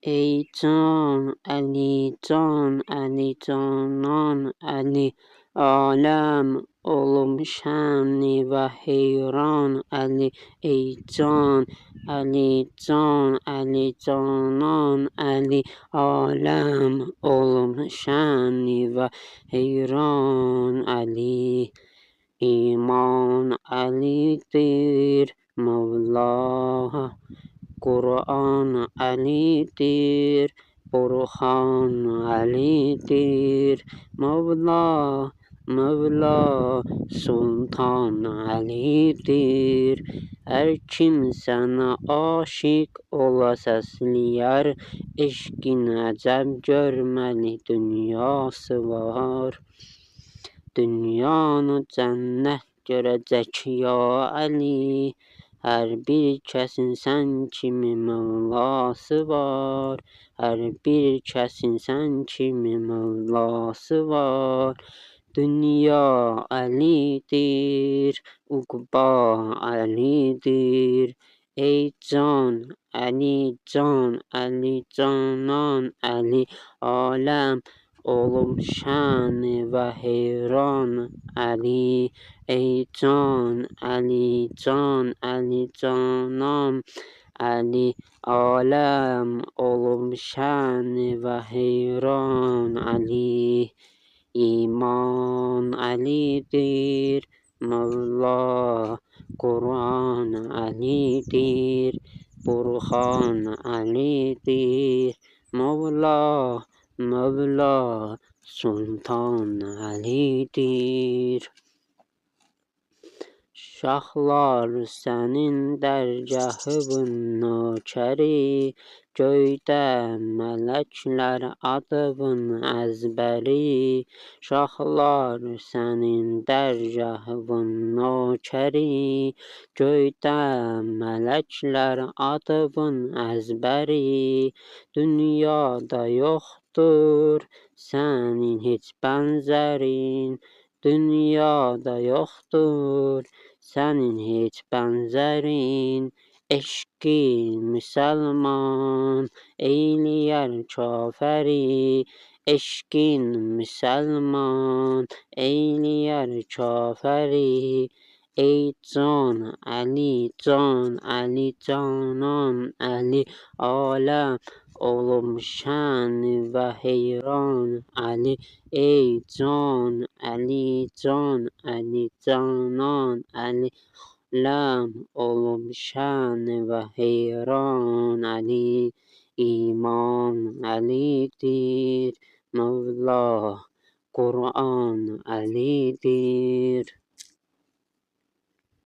ای جان علی جان علی جانان علی عالم علوم شنی و حیران علی ای جان علی جان علی جانان علی عالم علوم شنی و حیران علی ایمان علی دیر مولا قرآن علی دیر برهان علی دیر مولا سلطان علی dir. Her kim sana aşık ola səsləyər, eşqin əcəb görməli dünyası var. Dünyanı cənnət görəcək ya Əli, hər bir kəsin sən kimi Mövlası var. Hər bir kəsin sən kimi Mövlası var. Dünya Əlidir, uqba Əlidir. Ey can Əli can, Əli canan, Əli aləm olum şəni və heyran Əli. Ey can Əli can, Əli canan, Əli aləm olum şəni və heyran Əli. İman Əlidir, Mövla Qur'an Əlidir, Burhan Əlidir, Mövla Sultan Əlidir. Şahlar sənin dərgahın nökəri, göydə mələklər adın əzbəri. Şahlar sənin dərgahın nökəri, göydə mələklər adın əzbəri. Dünyada yoxdur sənin heç bənzərin, dünyada yoxdur sənin heç bənzərin. Eşqi müsəlman eyləyər kafəri, eşqin müsəlman eyləyər kafəri. Ey can Əli can, Əli canan, Əli aləm olum şəni və heyran Əli. Ey can Əli can, Əli canan, Əli aləm olum şəni və heyran Əli. İman Əlidir, Mövla Qur'an Əlidir.